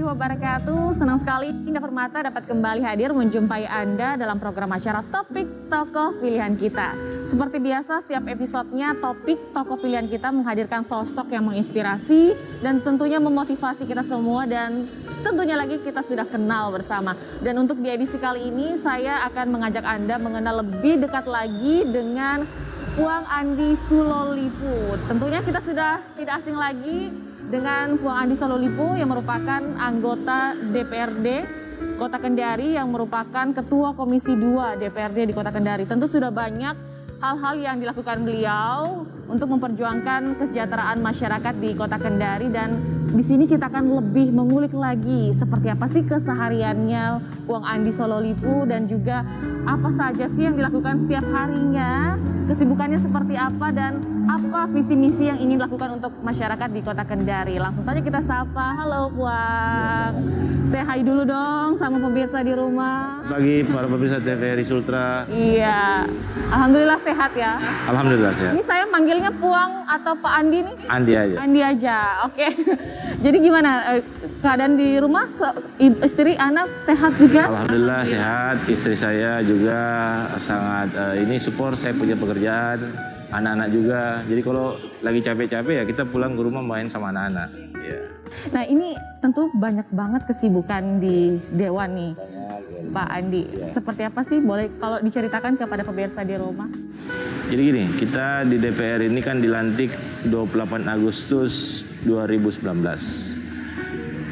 Wabarakatuh. Senang sekali Indah Permata dapat kembali hadir menjumpai Anda dalam program acara Topik Tokoh Pilihan Kita. Seperti biasa, setiap episodenya Topik Tokoh Pilihan Kita menghadirkan sosok yang menginspirasi dan tentunya memotivasi kita semua, dan tentunya lagi kita sudah kenal bersama. Dan untuk di edisi kali ini saya akan mengajak Anda mengenal lebih dekat lagi dengan Puang Andi Sulolipu. Tentunya kita sudah tidak asing lagi dengan Puang Andi Sulolipu yang merupakan anggota DPRD Kota Kendari, yang merupakan Ketua Komisi 2 DPRD di Kota Kendari. Tentu sudah banyak hal-hal yang dilakukan beliau untuk memperjuangkan kesejahteraan masyarakat di Kota Kendari, dan di sini kita akan lebih mengulik lagi seperti apa sih kesehariannya Puang Andi Sulolipu dan juga apa saja sih yang dilakukan setiap harinya, kesibukannya seperti apa, dan apa visi misi yang ingin dilakukan untuk masyarakat di Kota Kendari. Langsung saja kita sapa. Halo Puang, say hi dulu dong sama pemirsa di rumah. Bagi para pemirsa TVRI Sultra. Iya, alhamdulillah sehat ya. Alhamdulillah sehat. Ini saya manggilnya Puang atau Pak Andi nih? Andi aja. Andi aja, oke. Jadi gimana keadaan di rumah, istri, anak sehat juga? Alhamdulillah sehat. Istri saya juga sangat ini support saya punya pekerjaan. Anak-anak juga. Jadi kalau lagi capek-capek ya kita pulang ke rumah main sama anak-anak. Ya. Nah ini tentu banyak banget kesibukan di Dewan nih, Pak Andi. Ya. Seperti apa sih? Boleh kalau diceritakan kepada pemirsa di rumah? Jadi gini, kita di DPR ini kan dilantik 28 Agustus 2019.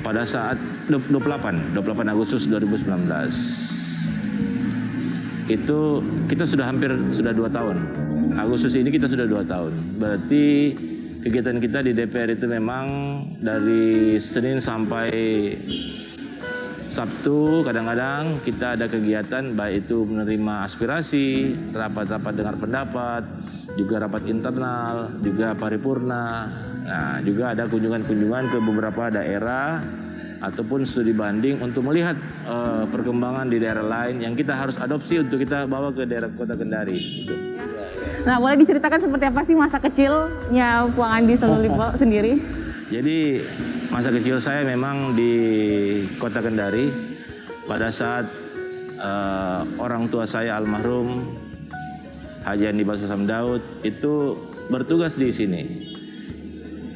Pada saat 28 Agustus 2019. Itu kita sudah 2 tahun. Agustus ini kita sudah 2 tahun. Berarti kegiatan kita di DPR itu memang dari Senin sampai Sabtu kadang-kadang kita ada kegiatan, baik itu menerima aspirasi, rapat-rapat dengar pendapat, juga rapat internal, juga paripurna. Nah, juga ada kunjungan-kunjungan ke beberapa daerah ataupun studi banding untuk melihat perkembangan di daerah lain yang kita harus adopsi untuk kita bawa ke daerah Kota Kendari. Gitu. Nah, boleh diceritakan seperti apa sih masa kecilnya Puang Andi Sulolipu sendiri? Jadi masa kecil saya memang di Kota Kendari pada saat orang tua saya almarhum Haji Andi Baso Samdaud itu bertugas di sini.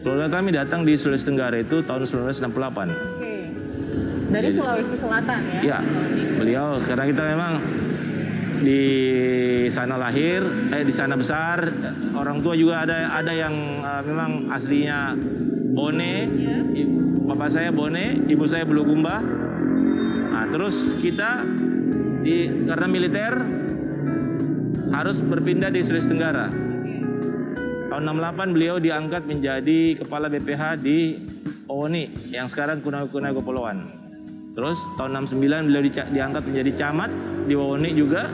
Keluarga kami datang di Sulawesi Tenggara itu tahun 1968. Oke. Dari Sulawesi Selatan ya? Iya, beliau karena kita memang di sana lahir, di sana besar. Orang tua juga ada yang memang aslinya Bone, ya. Bapak saya Bone, ibu saya Bulukumba. Nah, terus kita karena militer harus berpindah di Sulawesi Tenggara. Tahun 68 beliau diangkat menjadi kepala BPH di Owoni yang sekarang Kuna Gopoloan. Terus tahun 69 beliau diangkat menjadi camat di Owoni juga.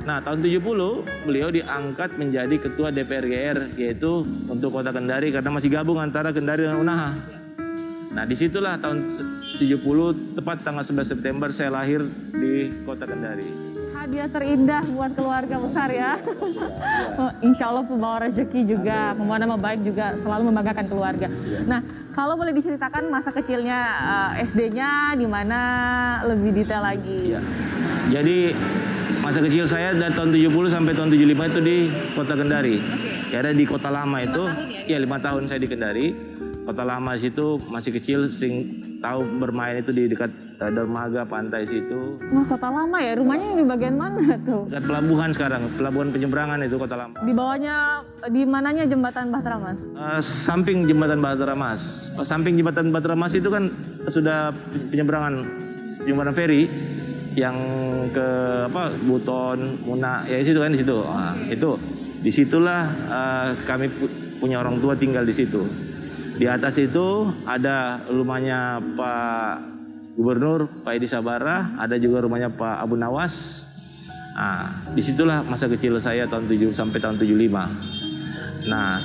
Nah, tahun 70 beliau diangkat menjadi ketua DPR GR, yaitu untuk Kota Kendari karena masih gabung antara Kendari dan Unaha. Nah, disitulah tahun 70 tepat tanggal 11 September saya lahir di Kota Kendari. Hadiah terindah buat keluarga besar ya. Insya Allah pembawa rezeki juga, pembawa nama baik juga, selalu membanggakan keluarga. Nah, kalau boleh diceritakan masa kecilnya SD-nya di mana lebih detail lagi? Ya. Jadi masa kecil saya dari tahun 70 sampai tahun 75 itu di Kota Kendari. Okay. Ya, ada di Kota Lama itu. 5 tahun ya? Ya, 5 tahun saya di Kendari. Kota Lama situ masih kecil, sering tahu bermain itu di dekat dermaga pantai situ. Wah, Kota Lama ya, rumahnya di bagian mana tuh? Dekat pelabuhan sekarang, pelabuhan penyeberangan itu Kota Lama. Di bawahnya, di mananya jembatan Bahtera Mas? Samping jembatan Bahtera Mas. Samping jembatan Bahtera Mas itu kan sudah penyeberangan jembatan feri yang ke Buton, Muna, ya di situ kan di situ. Nah, itu disitulah kami punya orang tua tinggal di situ. Di atas itu ada rumahnya Pak Gubernur, Pak Edi Sabara, ada juga rumahnya Pak Abu Nawas, Nah, disitulah masa kecil saya tahun 7 sampai tahun 75. Nah,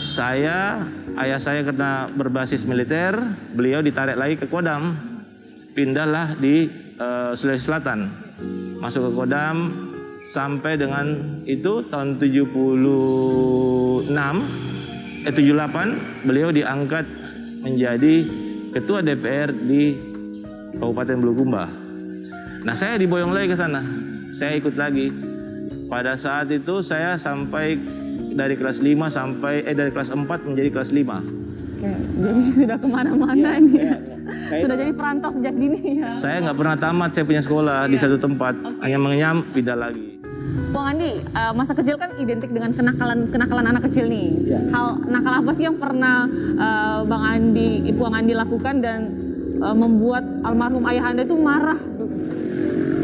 ayah saya karena berbasis militer, beliau ditarik lagi ke Kodam. Pindahlah di Sulawesi Selatan. Masuk ke Kodam sampai dengan itu tahun 78 beliau diangkat menjadi ketua DPR di Kabupaten Bulukumba. Nah, saya diboyong lagi ke sana. Saya ikut lagi. Pada saat itu saya sampai dari kelas 5 dari kelas 4 menjadi kelas 5. Oke, jadi sudah kemana-mana nih ya. Sudah jadi perantau sejak dini ya. Saya nggak pernah tamat, saya punya sekolah di satu tempat. Hanya mengenyam, pindah lagi. Bang Andi, masa kecil kan identik dengan kenakalan anak kecil nih. Hal nakal apa sih yang pernah Puang Andi lakukan dan membuat almarhum ayah Anda itu marah?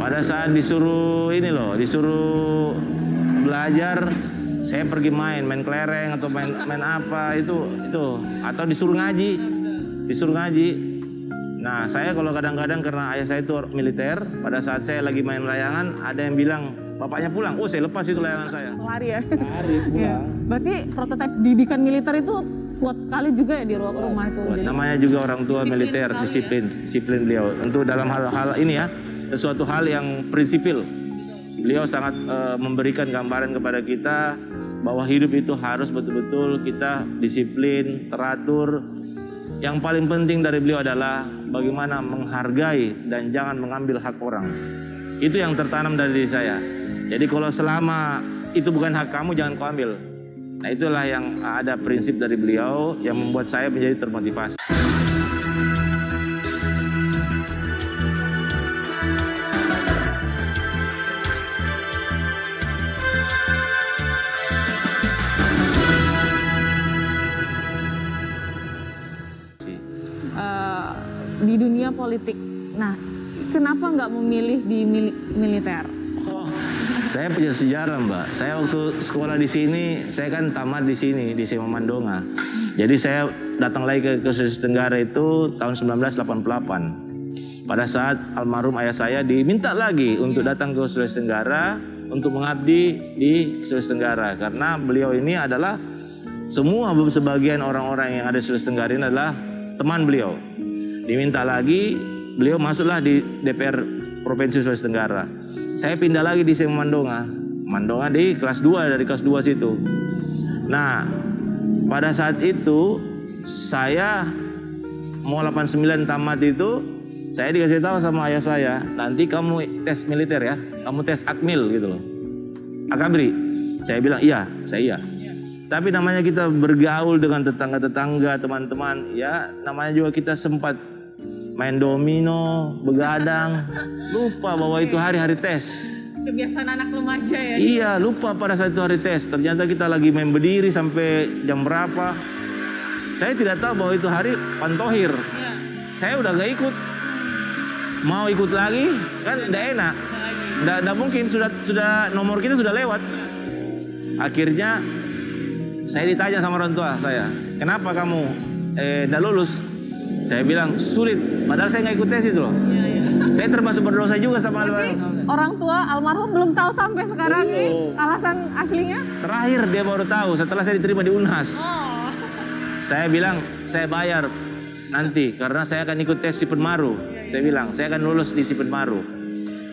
Pada saat disuruh belajar, saya pergi main kelereng atau main apa itu atau disuruh ngaji. Nah, saya kalau kadang-kadang karena ayah saya itu militer, pada saat saya lagi main layangan ada yang bilang bapaknya pulang, saya lepas itu layangan saya. Lari ya. Lari pulang. Ya. Berarti prototipe didikan militer itu kuat sekali juga ya di rumah itu. Jadi, namanya juga orang tua militer, disiplin beliau. Untuk dalam hal ini ya, sesuatu hal yang prinsipil. Beliau sangat memberikan gambaran kepada kita bahwa hidup itu harus betul-betul kita disiplin, teratur. Yang paling penting dari beliau adalah bagaimana menghargai dan jangan mengambil hak orang. Itu yang tertanam dari diri saya. Jadi kalau selama itu bukan hak kamu, jangan kau ambil. Nah, itulah yang ada prinsip dari beliau yang membuat saya menjadi termotivasi. di dunia politik. Nah, kenapa nggak memilih di militer? Saya punya sejarah, Mbak. Saya waktu sekolah di sini, saya kan tamat di sini, di SMA Mandonga. Jadi saya datang lagi ke Sulawesi Tenggara itu tahun 1988. Pada saat almarhum ayah saya diminta lagi untuk datang ke Sulawesi Tenggara untuk mengabdi di Sulawesi Tenggara. Karena beliau ini adalah sebagian orang-orang yang ada di Sulawesi Tenggara ini adalah teman beliau. Diminta lagi, beliau masuklah di DPR Provinsi Sulawesi Tenggara. Saya pindah lagi di SMA Mandonga di kelas 2, dari kelas 2 situ. Nah, pada saat itu saya mau 89 tamat itu, saya dikasih tahu sama ayah saya, nanti kamu tes militer ya, kamu tes Akmil gitu loh. Akabri. Saya bilang iya, saya iya. Tapi namanya kita bergaul dengan tetangga-tetangga, teman-teman, ya namanya juga kita sempat main domino, begadang, lupa bahwa itu hari-hari tes. Kebiasaan anak remaja ya? Iya, lupa pada saat itu hari tes. Ternyata kita lagi main berdiri sampai jam berapa. Saya tidak tahu bahwa itu hari Pantohir. Ya. Saya udah gak ikut. Mau ikut lagi, kan tidak enak. Tidak mungkin, sudah nomor kita sudah lewat. Akhirnya saya ditanya sama orang tua saya, kenapa kamu tidak lulus? Saya bilang sulit, padahal saya nggak ikut tes itu loh. Saya termasuk berdosa juga sama orang tua almarhum belum tahu sampai sekarang nih alasan aslinya? Terakhir dia baru tahu setelah saya diterima di Unhas. Saya bilang saya bayar nanti karena saya akan ikut tes Sipenmaru. Saya bilang saya akan lulus di Sipenmaru.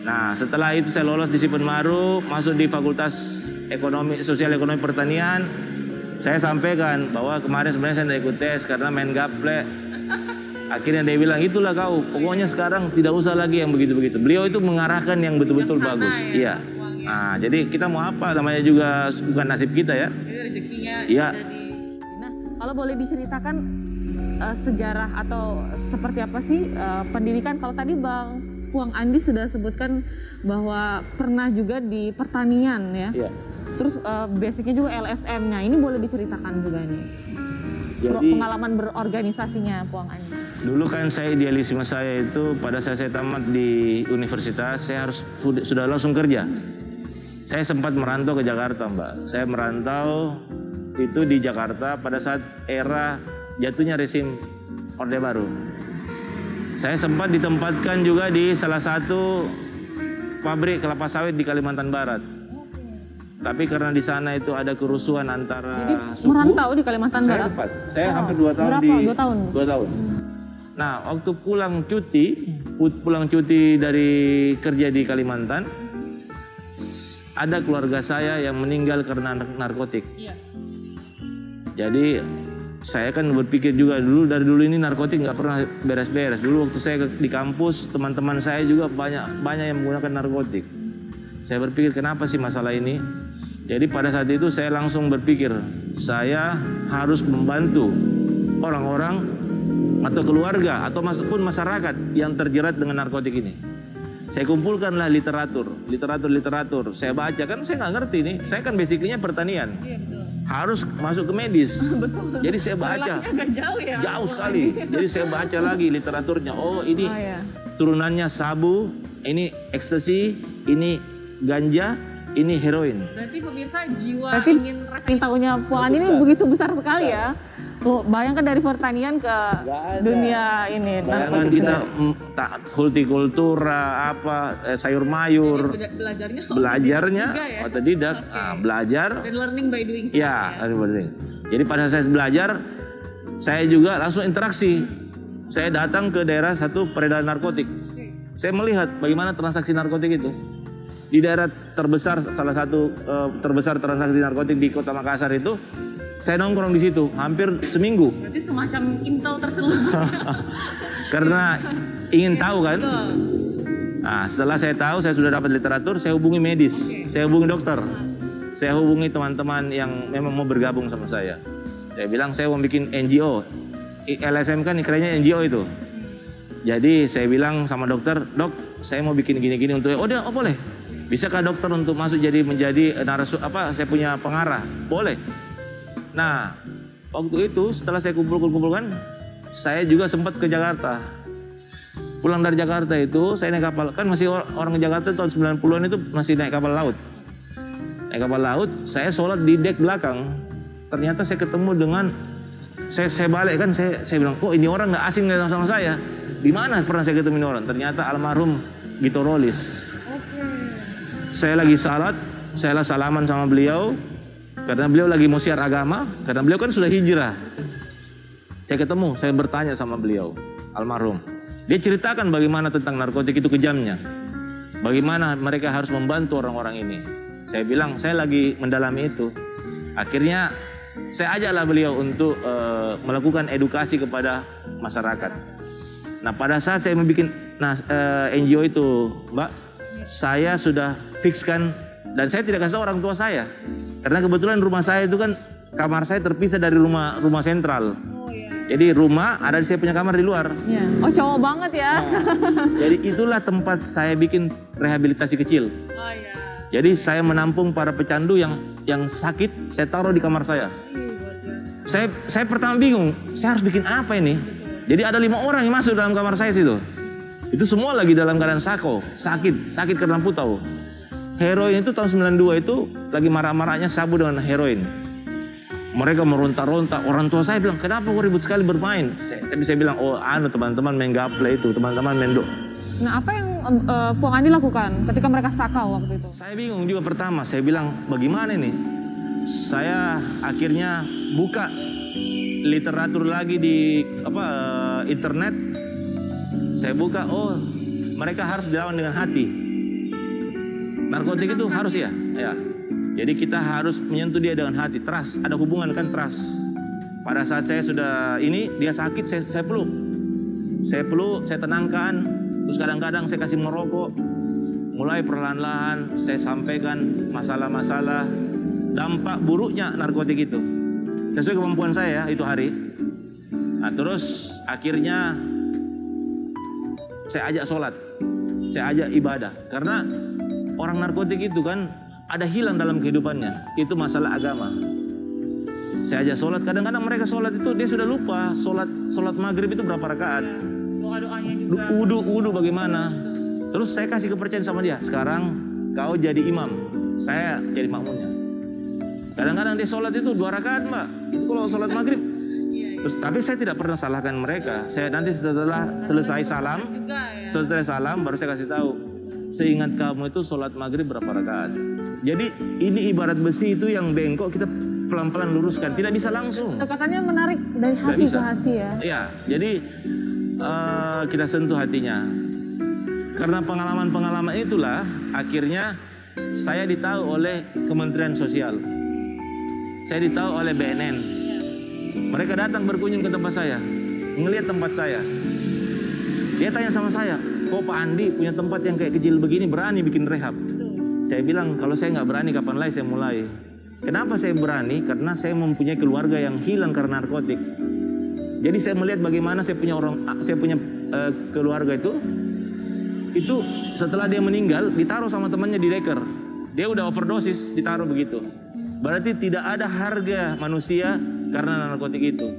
Nah, setelah itu saya lolos di Sipenmaru, masuk di Fakultas Sosial Ekonomi Pertanian. Saya sampaikan bahwa kemarin sebenarnya saya tidak ikut tes karena main gaple. Akhirnya dia bilang, itulah kau, pokoknya sekarang tidak usah lagi yang begitu-begitu. Beliau itu mengarahkan yang betul-betul bagus. Ya, iya. Nah, jadi kita mau apa, namanya juga bukan nasib kita ya. Jadi rezekinya iya. Nah, kalau boleh diceritakan sejarah atau seperti apa sih pendidikan, kalau tadi Bang Puang Andi sudah sebutkan bahwa pernah juga di pertanian ya. Iya. Terus basicnya juga LSM-nya, ini boleh diceritakan juga nih. Jadi, pengalaman berorganisasinya Puang Andi. Dulu kan saya idealisme saya itu pada saat saya tamat di universitas, saya harus sudah langsung kerja. Saya sempat merantau ke Jakarta, Mbak. Saya merantau itu di Jakarta pada saat era jatuhnya rezim Orde Baru. Saya sempat ditempatkan juga di salah satu pabrik kelapa sawit di Kalimantan Barat. Tapi karena di sana itu ada kerusuhan antara Jadi suku, merantau di Kalimantan saya Barat. sempat. Saya hampir 2 tahun Berapa? di 2 tahun? 2 tahun. Nah, waktu pulang cuti dari kerja di Kalimantan, ada keluarga saya yang meninggal karena narkotik. Iya. Jadi saya kan berpikir juga dari dulu ini narkotik nggak pernah beres-beres. Dulu waktu saya di kampus, teman-teman saya juga banyak yang menggunakan narkotik. Saya berpikir kenapa sih masalah ini? Jadi pada saat itu saya langsung berpikir, saya harus membantu orang-orang atau keluarga atau pun masyarakat yang terjerat dengan narkotik ini. Saya kumpulkanlah literatur. Saya baca, kan saya nggak ngerti nih. Saya kan basically-nya pertanian. Iya, betul. Harus masuk ke medis. Betul. Jadi saya baca. Korelasinya agak jauh ya. Jauh sekali. Jadi saya baca lagi literaturnya. Oh, ini iya. turunannya sabu, ini ekstasi, ini ganja, ini heroin. Berarti pemirsa jiwa ingin tahunya Puan ini begitu besar sekali ya. Tuh, bayangkan dari pertanian ke dunia ini. Bayangan kita hortikultura, sayur mayur. Belajarnya ya? otodidak, belajar. Dan learning by doing. Ya, learning. Jadi pada saat belajar, saya juga langsung interaksi. Saya datang ke daerah satu peredaran narkotik. Saya melihat bagaimana transaksi narkotik itu. Di daerah terbesar, salah satu terbesar transaksi narkotik di Kota Makassar itu, saya nongkrong di situ hampir seminggu. Berarti semacam intel terselubung. Karena ingin tahu kan. Nah, setelah saya tahu, saya sudah dapat literatur, saya hubungi medis, saya hubungi dokter, saya hubungi teman-teman yang memang mau bergabung sama saya. Saya bilang saya mau bikin NGO. LSM kan ikranya NGO itu. Jadi saya bilang sama dokter, dok, saya mau bikin gini-gini untuk, oh boleh. Bisakah dokter untuk masuk menjadi saya punya pengarah? Boleh. Nah, waktu itu setelah saya kumpulkan, saya juga sempat ke Jakarta. Pulang dari Jakarta itu, saya naik kapal. Kan masih orang Jakarta tahun 90-an itu masih naik kapal laut. Naik kapal laut, saya sholat di dek belakang. Ternyata saya ketemu dengan, saya balik kan, saya bilang, kok ini orang nggak asing sama saya? Di mana pernah saya ketemu ini orang? Ternyata almarhum Gito Rolis. Saya lagi salat, saya salaman sama beliau. Karena beliau lagi mau siar agama, karena beliau kan sudah hijrah. Saya ketemu, saya bertanya sama beliau, almarhum. Dia ceritakan bagaimana tentang narkotik itu kejamnya. Bagaimana mereka harus membantu orang-orang ini. Saya bilang, saya lagi mendalami itu. Akhirnya, saya ajaklah beliau untuk melakukan edukasi kepada masyarakat. Nah, pada saat saya membuat NGO itu, Mbak, saya sudah fikskan, dan saya tidak kasih tahu orang tua saya. Karena kebetulan rumah saya itu kan kamar saya terpisah dari rumah sentral. Oh, iya. Jadi rumah ada saya punya kamar di luar. Ya. Oh, cowok banget ya. Jadi itulah tempat saya bikin rehabilitasi kecil. Oh, iya. Jadi saya menampung para pecandu yang sakit, saya taruh di kamar saya. Saya pertama bingung, saya harus bikin apa ini? Jadi ada 5 orang yang masuk dalam kamar saya situ. Itu semua lagi dalam keadaan sakit karena putau. Heroin itu tahun 92 itu lagi marah-marahnya sabu dengan heroin. Mereka meronta-ronta. Orang tua saya bilang, kenapa kok ribut sekali bermain? Tapi saya bilang, teman-teman main gaple itu, teman-teman main Nah, apa yang Puang Andi lakukan ketika mereka sakau waktu itu? Saya bingung juga pertama. Saya bilang, bagaimana ini? Saya akhirnya buka literatur lagi di internet. Saya buka, mereka harus dilawan dengan hati. Narkotik itu harus ya. Jadi kita harus menyentuh dia dengan hati, trust. Ada hubungan kan, trust. Pada saat saya sudah dia sakit, saya peluk. Saya tenangkan. Terus kadang-kadang saya kasih merokok. Mulai perlahan-lahan saya sampaikan masalah-masalah, dampak buruknya narkotik itu. Sesuai kemampuan saya itu hari. Nah, terus akhirnya saya ajak sholat, saya ajak ibadah. Karena orang narkotik itu kan ada hilang dalam kehidupannya. Itu masalah agama. Saya ajak sholat. Kadang-kadang mereka sholat itu dia sudah lupa sholat maghrib itu berapa rakaat. Doa-doanya juga. Wudu bagaimana. Terus saya kasih kepercayaan sama dia. Sekarang kau jadi imam, saya jadi makmumnya. Kadang-kadang dia sholat itu 2 rakaat, Mbak. Itu kalau sholat maghrib. Terus, tapi saya tidak pernah salahkan mereka. Saya nanti setelah selesai salam, baru saya kasih tahu. seingat kamu itu sholat maghrib berapa rakaat. Jadi ini ibarat besi itu yang bengkok, kita pelan-pelan luruskan, tidak bisa langsung. Katanya menarik dari Nggak hati bisa. ke hati ya. Ya, jadi kita sentuh hatinya. Karena pengalaman-pengalaman itulah akhirnya saya ditahu oleh Kementerian Sosial. Saya ditahu oleh BNN. Mereka datang berkunjung ke tempat saya, ngelihat tempat saya. Dia tanya sama saya, kok Pak Andi punya tempat yang kayak kecil begini berani bikin rehab? Saya bilang, kalau saya nggak berani kapan lagi saya mulai. Kenapa saya berani? Karena saya mempunyai keluarga yang hilang karena narkotik. Jadi saya melihat bagaimana saya punya keluarga itu setelah dia meninggal ditaruh sama temannya di deker. Dia udah overdosis, ditaruh begitu. Berarti tidak ada harga manusia karena narkotik itu.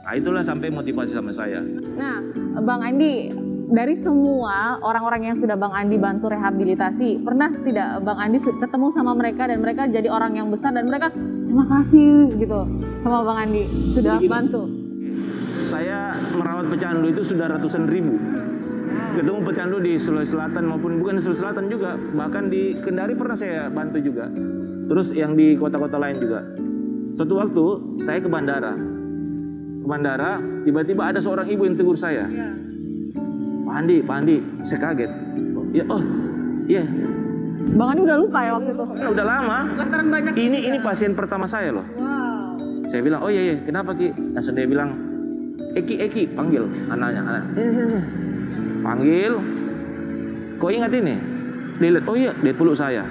Nah, itulah sampai motivasi sama saya. Nah, Bang Andi, dari semua orang-orang yang sudah Bang Andi bantu rehabilitasi, pernah tidak Bang Andi ketemu sama mereka dan mereka jadi orang yang besar dan mereka terima kasih gitu sama Bang Andi sudah bantu? Saya merawat pecandu itu sudah ratusan ribu. Ketemu pecandu di Sulawesi Selatan maupun bukan di Sulawesi Selatan juga, bahkan di Kendari pernah saya bantu juga. Terus yang di kota-kota lain juga. Suatu waktu saya ke bandara, tiba-tiba ada seorang ibu yang tegur saya. Pak Andi, saya kaget. Iya. Bang Andi udah lupa ya waktu itu? Udah lama. Lantaran banyak. Ini pasien pertama saya loh. Wow. Saya bilang, oh iya, kenapa Ki? Langsung dia bilang, Eki, panggil anaknya. Sini. Panggil. Kau ingat ini? Dia lihat, oh iya, dia peluk saya.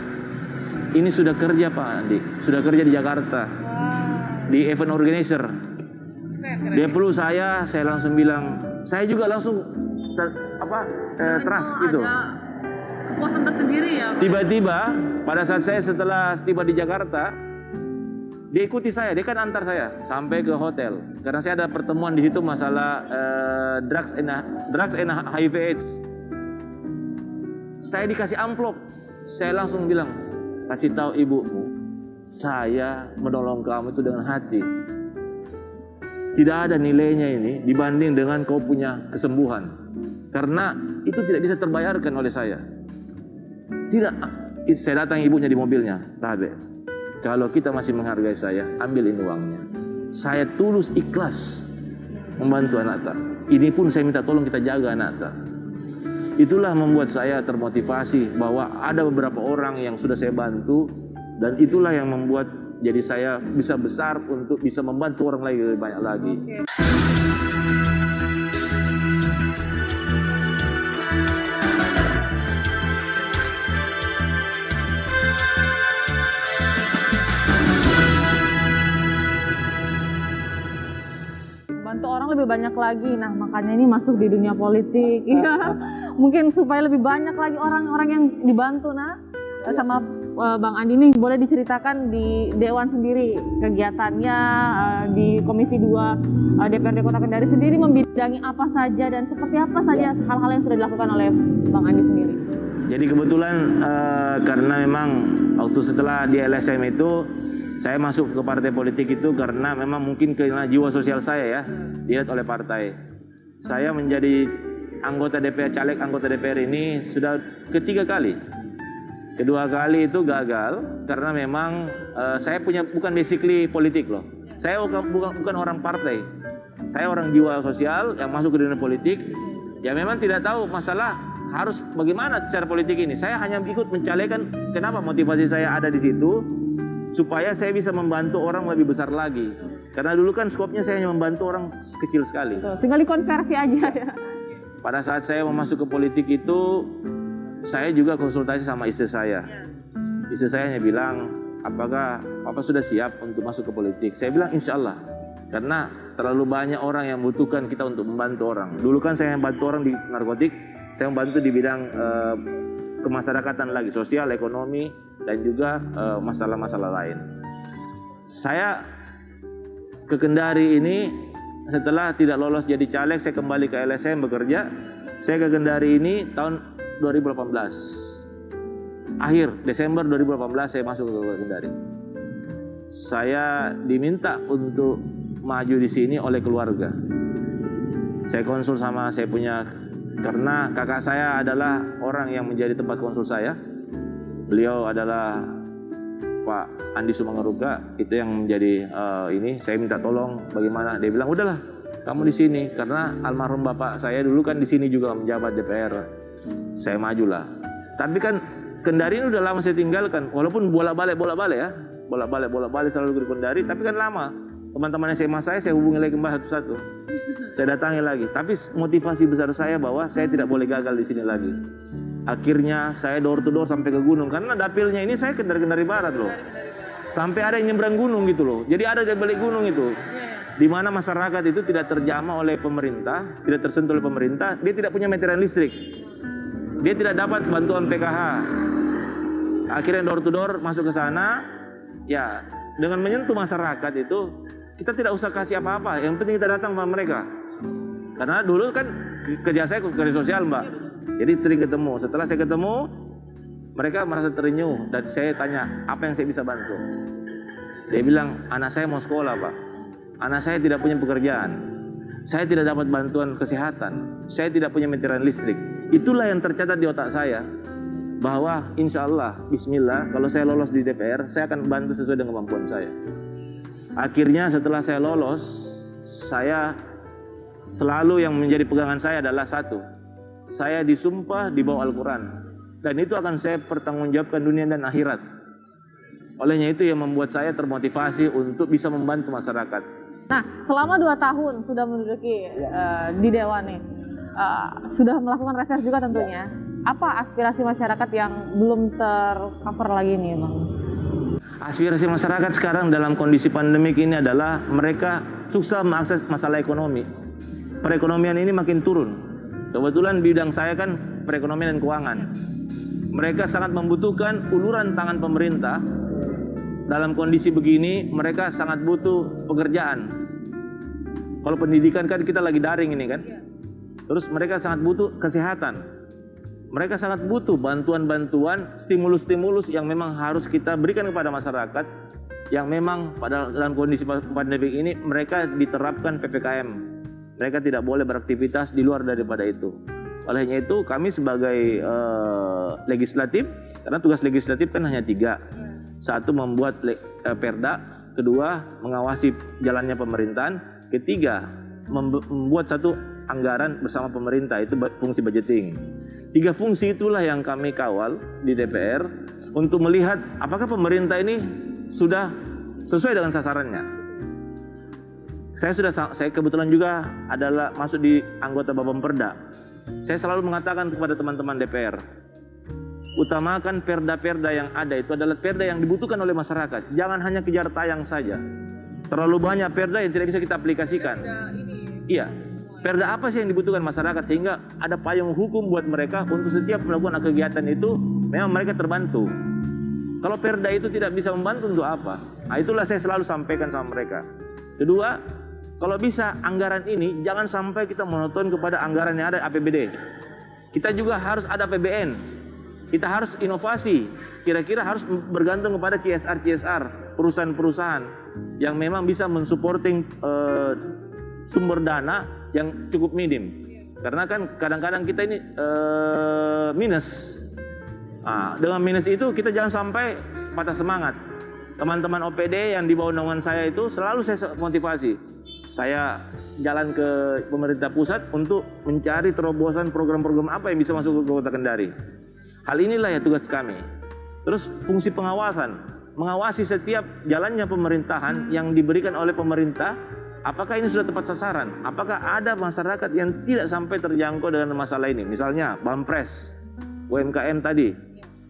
Ini sudah kerja Pak Andi, sudah kerja di Jakarta. Di event organizer. Dia peluk saya langsung bilang, saya juga langsung trust gitu. Kepuasan tersendiri ya. Tiba-tiba pada saat saya setelah tiba di Jakarta, dia ikuti saya, dia kan antar saya sampai ke hotel. Karena saya ada pertemuan di situ masalah drugs and HIV/AIDS. Saya dikasih amplop, saya langsung bilang, kasih tahu ibumu, saya menolong kamu itu dengan hati. Tidak ada nilainya ini dibanding dengan kau punya kesembuhan. Karena itu tidak bisa terbayarkan oleh saya. Tidak, saya datang ibunya di mobilnya. Tabe, kalau kita masih menghargai saya, ambil ini uangnya. Saya tulus ikhlas membantu anak tak. Ini pun saya minta tolong kita jaga anak tak. Itulah membuat saya termotivasi bahwa ada beberapa orang yang sudah saya bantu. Dan itulah yang membuat jadi saya bisa besar untuk bisa membantu orang lagi lebih banyak lagi. Bantu orang lebih banyak lagi. Nah, makanya ini masuk di dunia politik. Ya, mungkin supaya lebih banyak lagi orang-orang yang dibantu. Nah, sama Bang Andi nih, boleh diceritakan di Dewan sendiri kegiatannya di Komisi 2 DPRD Kota Kendari sendiri membidangi apa saja dan seperti apa saja hal-hal yang sudah dilakukan oleh Bang Andi sendiri. Jadi kebetulan karena memang waktu setelah di LSM itu saya masuk ke partai politik itu karena memang mungkin karena jiwa sosial saya ya dilihat oleh partai. Saya menjadi caleg anggota DPR ini sudah ketiga kali. Kedua kali itu gagal karena memang saya punya bukan basically politik loh. Saya bukan orang partai. Saya orang jiwa sosial yang masuk ke dunia politik. Ya memang tidak tahu masalah harus bagaimana cara politik ini. Saya hanya ikut mencalekan. Kenapa motivasi saya ada di situ? Supaya saya bisa membantu orang lebih besar lagi. Karena dulu kan skopnya saya hanya membantu orang kecil sekali. Tinggal dikonversi aja ya. Pada saat saya masuk ke politik itu, saya juga konsultasi sama istri saya. Istri saya hanya bilang, apakah Papa sudah siap untuk masuk ke politik? Saya bilang insya Allah. Karena terlalu banyak orang yang membutuhkan kita untuk membantu orang. Dulu kan saya membantu orang di narkotik, saya membantu di bidang kemasyarakatan lagi, sosial, ekonomi, dan juga masalah-masalah lain. Saya ke Kendari ini setelah tidak lolos jadi caleg, saya kembali ke LSM bekerja. Saya ke Kendari ini tahun 2018. Akhir Desember 2018 saya masuk ke Kendari. Saya diminta untuk maju di sini oleh keluarga. Saya konsul sama saya punya Karena kakak saya adalah orang yang menjadi tempat konsul saya. Beliau adalah Pak Andi Sumangaruga, itu yang menjadi ini. Saya minta tolong bagaimana, dia bilang udahlah kamu di sini, karena almarhum bapak saya dulu kan di sini juga menjabat DPR. Saya majulah. Tapi kan Kendari ini udah lama saya tinggalkan, walaupun bolak-balik ya, bolak-balik selalu ke Kendari, tapi kan lama. Teman-teman SMA saya hubungi lagi kembali satu-satu. Saya datangi lagi, tapi motivasi besar saya bahwa saya tidak boleh gagal di sini lagi. Akhirnya saya door to door sampai ke gunung, karena dapilnya ini saya Kendari Barat loh. Sampai ada yang nyebrang gunung gitu loh. Jadi ada di balik gunung itu. Di mana masyarakat itu tidak terjamah oleh pemerintah, tidak tersentuh oleh pemerintah, dia tidak punya meteran listrik. Dia tidak dapat bantuan PKH. Akhirnya door to door masuk ke sana, ya dengan menyentuh masyarakat itu kita tidak usah kasih apa-apa, yang penting kita datang sama mereka. Karena dulu kan kerja saya kerja sosial Mbak, jadi sering ketemu. Setelah saya ketemu, mereka merasa terenyuh dan saya tanya apa yang saya bisa bantu. Dia bilang anak saya mau sekolah Pak, anak saya tidak punya pekerjaan, saya tidak dapat bantuan kesehatan, saya tidak punya meteran listrik. Itulah yang tercatat di otak saya, bahwa insya Allah, bismillah, kalau saya lolos di DPR, saya akan bantu sesuai dengan kemampuan saya. Akhirnya setelah saya lolos, saya selalu yang menjadi pegangan saya adalah satu, saya disumpah di bawah Al-Quran, dan itu akan saya pertanggungjawabkan dunia dan akhirat. Olehnya itu yang membuat saya termotivasi untuk bisa membantu masyarakat. Nah, selama 2 tahun sudah menduduki di Dewan nih, sudah melakukan reses juga tentunya. Apa aspirasi masyarakat yang belum tercover lagi nih Bang? Aspirasi masyarakat sekarang dalam kondisi pandemik ini adalah mereka susah mengakses masalah ekonomi. Perekonomian ini makin turun. Kebetulan bidang saya kan perekonomian dan keuangan. Mereka sangat membutuhkan uluran tangan pemerintah. Dalam kondisi begini mereka sangat butuh pekerjaan. Kalau pendidikan kan kita lagi daring ini kan. Terus mereka sangat butuh kesehatan. Mereka sangat butuh bantuan-bantuan, stimulus-stimulus yang memang harus kita berikan kepada masyarakat yang memang pada dalam kondisi pandemi ini mereka diterapkan PPKM. Mereka tidak boleh beraktivitas di luar daripada itu. Olehnya itu kami sebagai legislatif, karena tugas legislatif kan hanya 3. Satu, membuat perda. Kedua, mengawasi jalannya pemerintahan. Ketiga, membuat satu anggaran bersama pemerintah, itu fungsi budgeting. 3 fungsi itulah yang kami kawal di DPR untuk melihat apakah pemerintah ini sudah sesuai dengan sasarannya. Saya kebetulan juga adalah masuk di anggota Bapemperda. Saya selalu mengatakan kepada teman-teman DPR, utamakan perda-perda yang ada itu adalah perda yang dibutuhkan oleh masyarakat. Jangan hanya kejar tayang saja. Terlalu banyak perda yang tidak bisa kita aplikasikan. Iya. Perda apa sih yang dibutuhkan masyarakat sehingga ada payung hukum buat mereka untuk setiap melakukan kegiatan itu memang mereka terbantu. Kalau perda itu tidak bisa membantu untuk apa? Nah, itulah saya selalu sampaikan sama mereka. Kedua, kalau bisa anggaran ini jangan sampai kita monoton kepada anggaran yang ada APBD. Kita juga harus ada APBN. Kita harus inovasi. Kira-kira harus bergantung kepada CSR perusahaan-perusahaan yang memang bisa mensupporting sumber dana yang cukup minim. Karena kan kadang-kadang kita ini minus. Nah, dengan minus itu kita jangan sampai patah semangat. Teman-teman OPD yang di bawah naungan saya itu selalu saya motivasi. Saya jalan ke pemerintah pusat untuk mencari terobosan program-program apa yang bisa masuk ke Kota Kendari. Hal inilah ya tugas kami. Terus fungsi pengawasan, mengawasi setiap jalannya pemerintahan yang diberikan oleh pemerintah. Apakah ini sudah tepat sasaran? Apakah ada masyarakat yang tidak sampai terjangkau dengan masalah ini? Misalnya Bampres, UMKM tadi.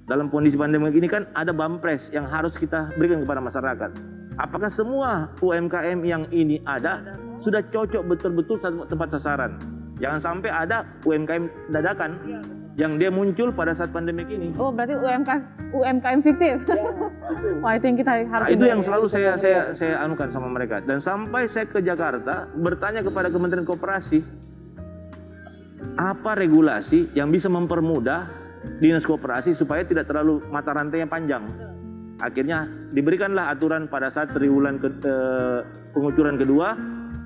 Dalam kondisi pandemi ini kan ada Bampres yang harus kita berikan kepada masyarakat. Apakah semua UMKM yang ini ada sudah cocok betul-betul tepat sasaran? Jangan sampai ada UMKM dadakan yang dia muncul pada saat pandemi ini. Oh, berarti UMKM fiktif. Wah, itu yang kita harus. Nah, itu yang selalu saya anukan sama mereka. Dan sampai saya ke Jakarta bertanya kepada Kementerian Koperasi, apa regulasi yang bisa mempermudah dinas koperasi supaya tidak terlalu mata rantainya panjang. Akhirnya diberikanlah aturan pada saat triwulan pengucuran kedua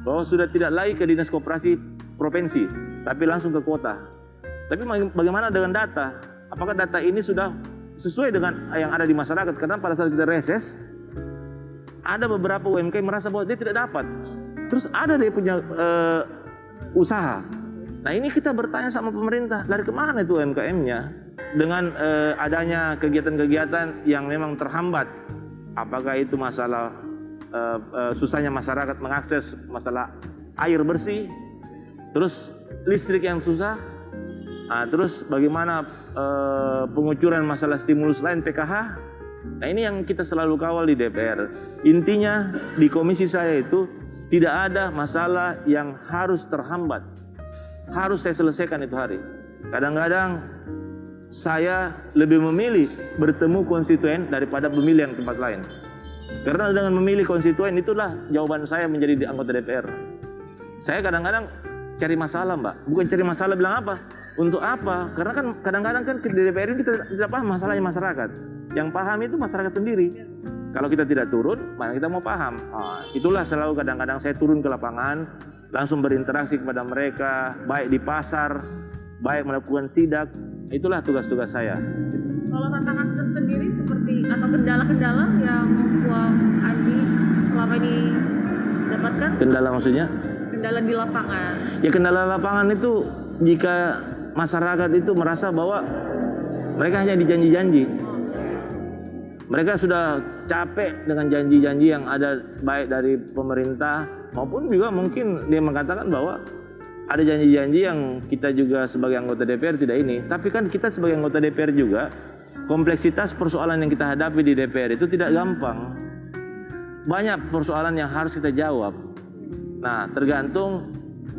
bahwa sudah tidak lagi ke dinas koperasi provinsi, tapi langsung ke kota. Tapi bagaimana dengan data? Apakah data ini sudah sesuai dengan yang ada di masyarakat? Karena pada saat kita reses, ada beberapa UMKM merasa bahwa dia tidak dapat. Terus ada dia punya usaha. Nah ini kita bertanya sama pemerintah, dari kemana itu UMKM-nya? Dengan adanya kegiatan-kegiatan yang memang terhambat. Apakah itu masalah susahnya masyarakat mengakses masalah air bersih, terus listrik yang susah, terus bagaimana pengucuran masalah stimulus lain PKH. Nah ini yang kita selalu kawal di DPR. Intinya di komisi saya itu tidak ada masalah yang harus terhambat, harus saya selesaikan itu hari. Kadang-kadang saya lebih memilih bertemu konstituen daripada memilih yang tempat lain. Karena dengan memilih konstituen itulah jawaban saya menjadi anggota DPR. Saya kadang-kadang cari masalah, Mbak. Bukan cari masalah bilang apa? Untuk apa? Karena kan kadang-kadang kan di DPR ini kita tidak paham masalahnya masyarakat. Yang paham itu masyarakat sendiri. Kalau kita tidak turun, mana kita mau paham? Itulah selalu kadang-kadang saya turun ke lapangan, langsung berinteraksi kepada mereka, baik di pasar, baik melakukan sidak. Itulah tugas-tugas saya. Kalau tantangan tersendiri seperti atau kendala-kendala yang Bang Andi selama ini dapatkan? Kendala maksudnya? Kendala di lapangan. Ya kendala lapangan itu jika masyarakat itu merasa bahwa mereka hanya dijanji-janji. Mereka sudah capek dengan janji-janji yang ada baik dari pemerintah maupun juga mungkin dia mengatakan bahwa ada janji-janji yang kita juga sebagai anggota DPR tidak ini. Tapi kan kita sebagai anggota DPR juga kompleksitas persoalan yang kita hadapi di DPR itu tidak gampang. Banyak persoalan yang harus kita jawab. Nah, tergantung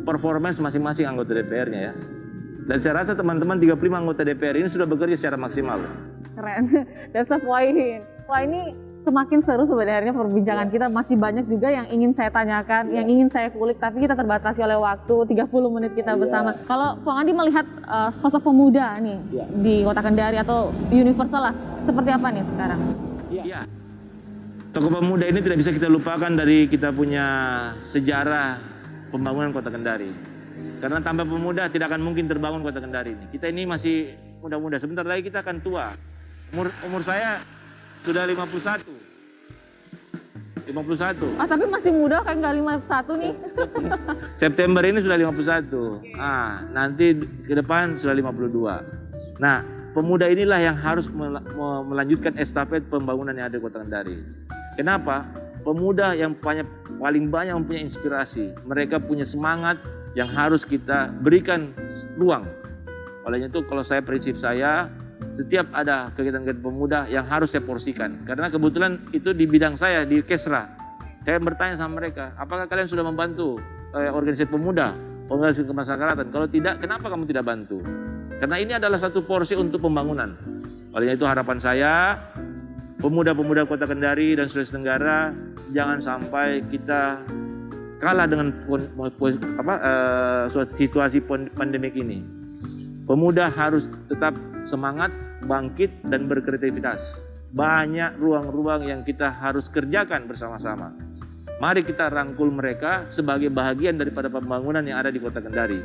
performance masing-masing anggota DPR-nya ya. Dan saya rasa teman-teman 35 anggota DPR ini sudah bekerja secara maksimal. Keren, that's a point. Wah ini semakin seru sebenarnya perbincangan kita. Masih banyak juga yang ingin saya tanyakan, yang ingin saya kulik. Tapi kita terbatasi oleh waktu, 30 menit kita bersama. Kalau Bang Andi melihat sosok pemuda nih di Kota Kendari atau universal lah, seperti apa nih sekarang? Iya. Tokoh pemuda ini tidak bisa kita lupakan dari kita punya sejarah pembangunan Kota Kendari. Karena tanpa pemuda tidak akan mungkin terbangun Kota Kendari ini. Kita ini masih muda-muda, sebentar lagi kita akan tua. Umur saya sudah 51. Tapi masih muda kan, nggak 51 nih. September ini sudah 51. Nanti ke depan sudah 52. Nah, pemuda inilah yang harus melanjutkan estafet pembangunan yang ada di Kota Kendari. Kenapa? Pemuda yang paling banyak mempunyai inspirasi. Mereka punya semangat yang harus kita berikan ruang. Olehnya itu kalau prinsip saya, setiap ada kegiatan-kegiatan pemuda yang harus saya porsikan. Karena kebetulan itu di bidang saya, di Kesra. Saya bertanya sama mereka, apakah kalian sudah membantu organisasi pemuda, organisasi kemasyarakatan? Kalau tidak, kenapa kamu tidak bantu? Karena ini adalah satu porsi untuk pembangunan. Olehnya itu harapan saya, pemuda-pemuda Kota Kendari dan Sulawesi Tenggara, jangan sampai kita kalah dengan situasi pandemik ini. Pemuda harus tetap semangat, bangkit, dan berkreativitas. Banyak ruang-ruang yang kita harus kerjakan bersama-sama. Mari kita rangkul mereka sebagai bahagian daripada pembangunan yang ada di Kota Kendari.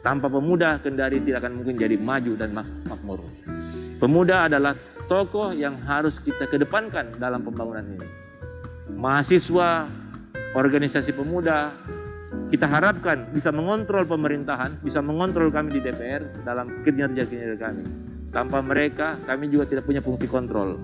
Tanpa pemuda, Kendari tidak akan mungkin jadi maju dan makmur. Pemuda adalah tokoh yang harus kita kedepankan dalam pembangunan ini. Mahasiswa, organisasi pemuda, kita harapkan bisa mengontrol pemerintahan, bisa mengontrol kami di DPR dalam kinerja-kinerja kami. Tanpa mereka, kami juga tidak punya fungsi kontrol.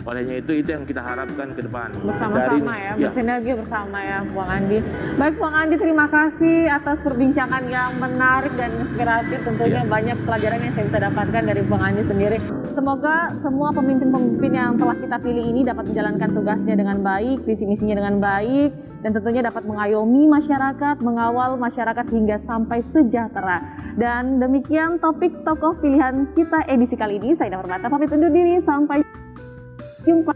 Olehnya itu yang kita harapkan ke depan. Bersama-sama ya, bersinergi bersama ya, Bang Andi. Baik, Bang Andi, terima kasih atas perbincangan yang menarik dan inspiratif. Tentunya banyak pelajaran yang saya bisa dapatkan dari Bang Andi sendiri. Semoga semua pemimpin-pemimpin yang telah kita pilih ini dapat menjalankan tugasnya dengan baik, visi misinya dengan baik, dan tentunya dapat mengayomi masyarakat, mengawal masyarakat hingga sampai sejahtera. Dan demikian topik tokoh pilihan kita edisi kali ini. Saya Ida Permata pamit undur diri, sampai jumpa.